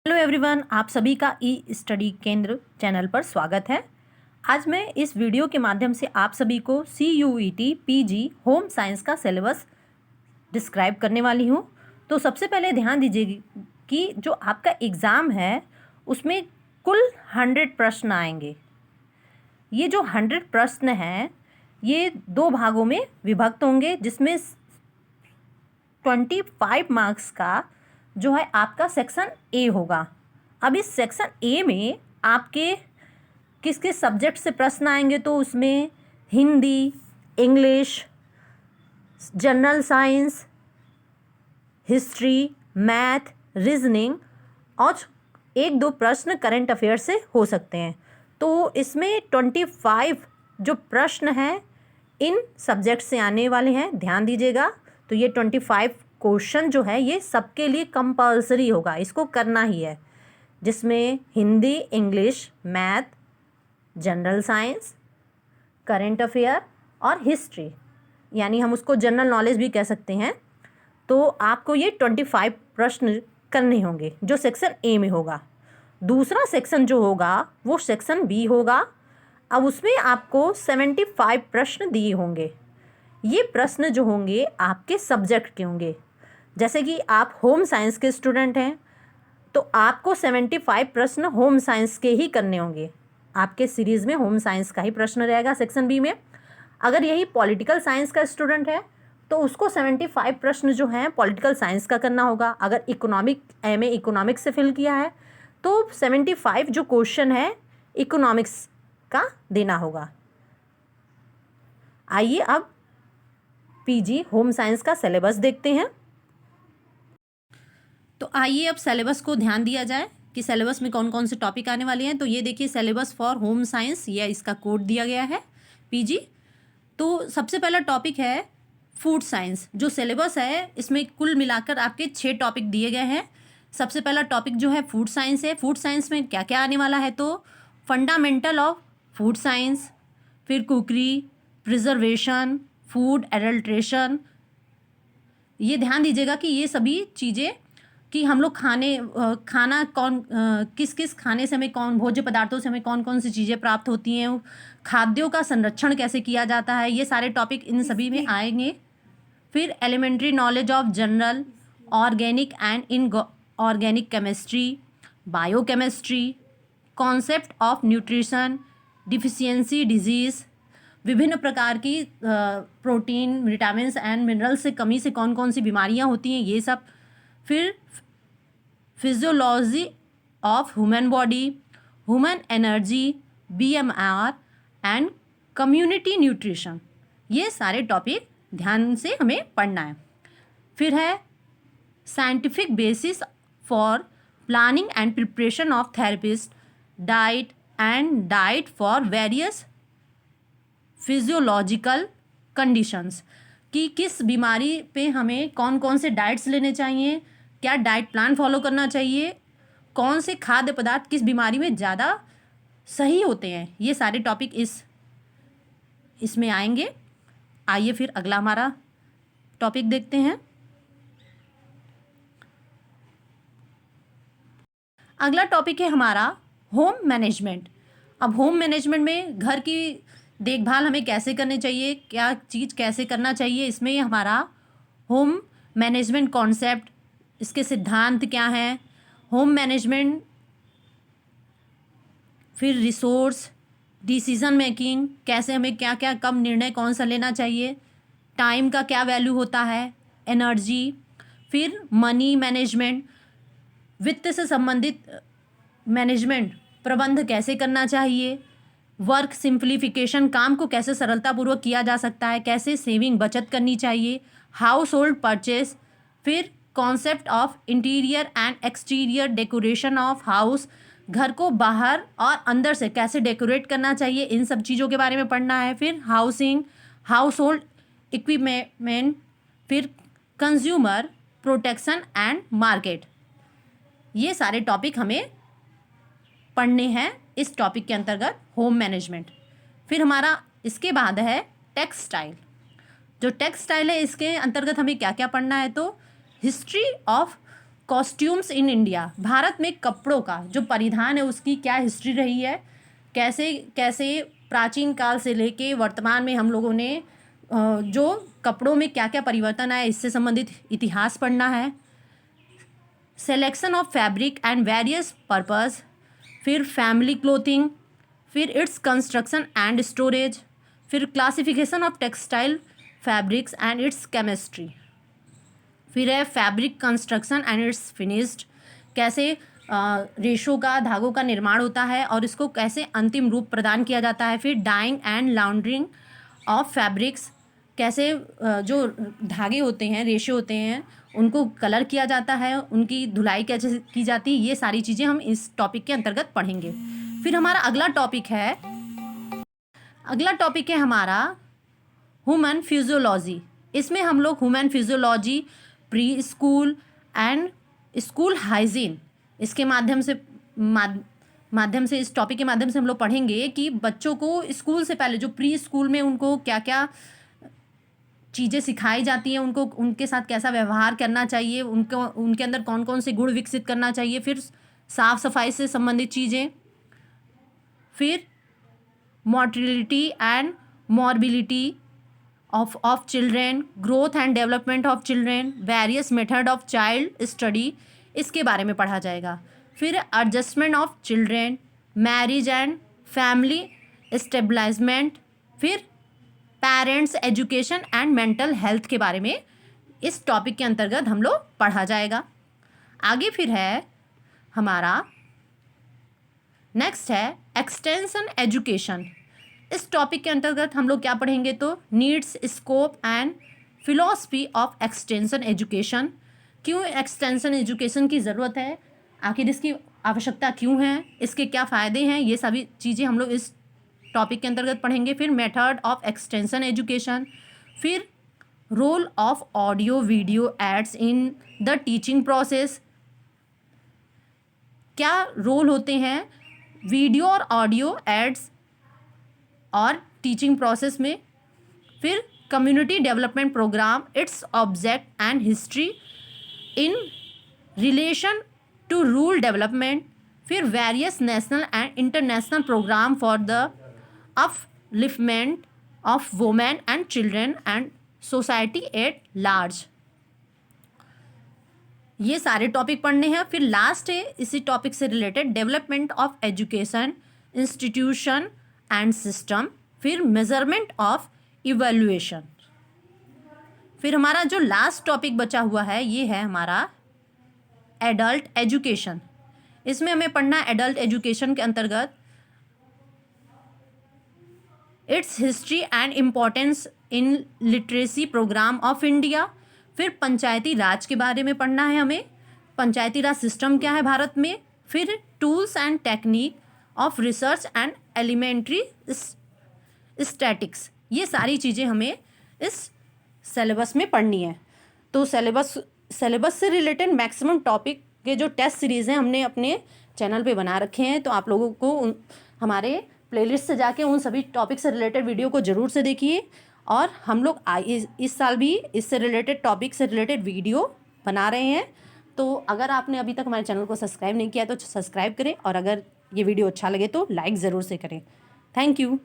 Hello everyone, आप सभी का ई स्टडी केंद्र चैनल पर स्वागत है। आज मैं इस वीडियो के माध्यम से आप सभी को CUET PG होम साइंस का सिलेबस डिस्क्राइब करने वाली हूँ। तो सबसे पहले ध्यान दीजिए कि जो आपका एग्ज़ाम है उसमें कुल 100 प्रश्न आएंगे। ये जो 100 प्रश्न हैं ये 2 भागों में विभक्त होंगे, जिसमें 25 मार्क्स का जो है आपका सेक्शन ए होगा। अब इस सेक्शन ए में आपके किस किस सब्जेक्ट से प्रश्न आएंगे, तो उसमें Hindi, English, general science, history, math, reasoning और 1-2 प्रश्न करंट अफेयर से हो सकते हैं। तो इसमें 25 जो प्रश्न हैं इन सब्जेक्ट से आने वाले हैं, ध्यान दीजिएगा। तो ये 25 क्वेश्चन जो है ये सबके लिए कंपल्सरी होगा, इसको करना ही है, जिसमें Hindi, English, math, general science, current affair और हिस्ट्री, यानी हम उसको जनरल नॉलेज भी कह सकते हैं। तो आपको ये 25 प्रश्न करने होंगे जो सेक्शन ए में होगा। दूसरा सेक्शन जो होगा वो सेक्शन बी होगा। अब उसमें आपको 75 प्रश्न दिए होंगे। ये प्रश्न जो होंगे आपके सब्जेक्ट के होंगे। जैसे कि आप होम साइंस के स्टूडेंट हैं तो आपको 75 प्रश्न होम साइंस के ही करने होंगे। आपके सीरीज़ में होम साइंस का ही प्रश्न रहेगा सेक्शन बी में। अगर यही पॉलिटिकल साइंस का स्टूडेंट है तो उसको 75 प्रश्न जो हैं पॉलिटिकल साइंस का करना होगा। अगर MA इकोनॉमिक्स से फिल किया है तो 75 जो क्वेश्चन है इकोनॉमिक्स का देना होगा। आइए अब PG होम साइंस का सिलेबस देखते हैं। तो आइए अब सिलेबस को ध्यान दिया जाए कि सिलेबस में कौन कौन से टॉपिक आने वाले हैं। तो ये देखिए सिलेबस फॉर होम साइंस, ये इसका कोड दिया गया है PG। तो सबसे पहला टॉपिक है फूड साइंस। जो सिलेबस है इसमें कुल मिलाकर आपके 6 टॉपिक दिए गए हैं। सबसे पहला टॉपिक जो है फूड साइंस है। फूड साइंस में क्या क्या आने वाला है, तो फंडामेंटल ऑफ फूड साइंस, फिर कुकरी, प्रिजर्वेशन, फूड एडल्ट्रेशन। ये ध्यान दीजिएगा कि ये सभी चीज़ें कि हम लोग खाना किस किस खाने से हमें भोज्य पदार्थों से हमें कौन कौन सी चीज़ें प्राप्त होती हैं, खाद्यों का संरक्षण कैसे किया जाता है, ये सारे टॉपिक इन सभी में आएंगे। फिर elementary knowledge of general, organic and inorganic chemistry, biochemistry, concept of nutrition, deficiency disease, विभिन्न प्रकार की प्रोटीन, विटामिन्स एंड मिनरल्स से कमी से कौन कौन सी बीमारियां होती हैं, ये सब। फिर physiology of human body, human energy, BMR and community nutrition, ये सारे टॉपिक ध्यान से हमें पढ़ना है। फिर है scientific basis for planning and preparation of therapist, diet for various physiological conditions, कि किस बीमारी पे हमें कौन कौन से डाइट्स लेने चाहिए, क्या डाइट प्लान फॉलो करना चाहिए, कौन से खाद्य पदार्थ किस बीमारी में ज़्यादा सही होते हैं, ये सारे टॉपिक इसमें आएंगे। आइए फिर अगला हमारा टॉपिक देखते हैं। अगला टॉपिक है हमारा होम मैनेजमेंट। अब होम मैनेजमेंट में घर की देखभाल हमें कैसे करनी चाहिए, क्या चीज़ कैसे करना चाहिए, इसमें हमारा होम मैनेजमेंट कॉन्सेप्ट, इसके सिद्धांत क्या हैं, होम मैनेजमेंट, फिर रिसोर्स, डिसीज़न मेकिंग, कैसे हमें क्या क्या कब निर्णय कौन सा लेना चाहिए, टाइम का क्या वैल्यू होता है, एनर्जी, फिर मनी मैनेजमेंट, वित्त से संबंधित मैनेजमेंट प्रबंध कैसे करना चाहिए, वर्क सिंप्लीफिकेशन, काम को कैसे सरलतापूर्वक किया जा सकता है, कैसे सेविंग बचत करनी चाहिए, हाउस होल्ड परचेस, फिर concept of interior and exterior decoration of house, घर को बाहर और अंदर से कैसे डेकोरेट करना चाहिए, इन सब चीज़ों के बारे में पढ़ना है। फिर हाउसिंग, हाउस होल्ड इक्विपमेंट, फिर कंज्यूमर प्रोटेक्शन एंड मार्केट, ये सारे टॉपिक हमें पढ़ने हैं इस टॉपिक के अंतर्गत होम मैनेजमेंट। फिर हमारा इसके बाद है टेक्सटाइल। जो टेक्सटाइल है इसके अंतर्गत हमें क्या क्या पढ़ना है, तो history of costumes in India, Bharat में कपड़ों का जो परिधान है उसकी क्या हिस्ट्री रही है, कैसे कैसे प्राचीन काल से लेके वर्तमान में हम लोगों ने जो कपड़ों में क्या क्या परिवर्तन आया इससे संबंधित इतिहास पढ़ना है। Selection of fabric and various purpose, फिर फैमिली क्लोथिंग, फिर इट्स कंस्ट्रक्शन एंड स्टोरेज, फिर classification of textile fabrics and it's chemistry, फिर है fabric construction and it's finished, कैसे रेशों का धागों का निर्माण होता है और इसको कैसे अंतिम रूप प्रदान किया जाता है। फिर dyeing and laundering of fabrics, कैसे जो धागे होते हैं रेशे होते हैं उनको कलर किया जाता है, उनकी धुलाई कैसे की जाती है, ये सारी चीज़ें हम इस टॉपिक के अंतर्गत पढ़ेंगे। फिर हमारा अगला टॉपिक है हमारा ह्यूमन फिजियोलॉजी। इसमें हम लोग human physiology, pre school and school hygiene, इसके माध्यम से इस टॉपिक के माध्यम से हम लोग पढ़ेंगे कि बच्चों को स्कूल से पहले जो प्री स्कूल में उनको क्या क्या चीज़ें सिखाई जाती हैं, उनको उनके साथ कैसा व्यवहार करना चाहिए, उनके अंदर कौन कौन से गुण विकसित करना चाहिए, फिर साफ सफाई से संबंधित चीज़ें, फिर mortality and मॉर्बिलिटी of children, growth and development of children, various method of child study, इसके बारे में पढ़ा जाएगा। फिर adjustment of children, marriage and family establishment, फिर parents education and mental health के बारे में इस टॉपिक के अंतर्गत हम लोग पढ़ा जाएगा। आगे फिर है हमारा नेक्स्ट है एक्सटेंशन एजुकेशन। इस टॉपिक के अंतर्गत हम लोग क्या पढ़ेंगे तो needs, scope and philosophy of extension education, क्यों एक्सटेंशन एजुकेशन की ज़रूरत है, आखिर इसकी आवश्यकता क्यों है, इसके क्या फ़ायदे हैं, ये सभी चीज़ें हम लोग इस टॉपिक के अंतर्गत पढ़ेंगे। फिर मेथड ऑफ एक्सटेंशन एजुकेशन, फिर role of audio video ads in the teaching process, क्या रोल होते हैं वीडियो और ऑडियो एड्स और टीचिंग प्रोसेस में। फिर community development programme, its object and history in relation to rural development, फिर various national and international programme for the upliftment of women and children and society at large. ये सारे topic पढ़ने हैं। फिर last है इसी टॉपिक से related development of education institution and system, फिर मेजरमेंट ऑफ इवैल्यूएशन। फिर हमारा जो लास्ट टॉपिक बचा हुआ है ये है हमारा एडल्ट एजुकेशन। इसमें हमें पढ़ना एडल्ट एजुकेशन के अंतर्गत its history and importance in literacy program of India. फिर पंचायती राज के बारे में पढ़ना है हमें, पंचायती राज सिस्टम क्या है भारत में। फिर tools and technique of research and elementary statics, ये सारी चीज़ें हमें इस सिलेबस में पढ़नी है। तो सिलेबस से रिलेटेड मैक्सिमम टॉपिक के जो टेस्ट सीरीज़ हैं हमने अपने चैनल पे बना रखे हैं, तो आप लोगों को हमारे प्लेलिस्ट से जाके उन सभी टॉपिक से रिलेटेड वीडियो को ज़रूर से देखिए। और हम लोग इस साल भी इससे रिलेटेड टॉपिक से रिलेटेड वीडियो बना रहे हैं। तो अगर आपने अभी तक हमारे चैनल को सब्सक्राइब नहीं किया तो सब्सक्राइब करें, और अगर ये वीडियो अच्छा लगे तो लाइक ज़रूर से करें। Thank you.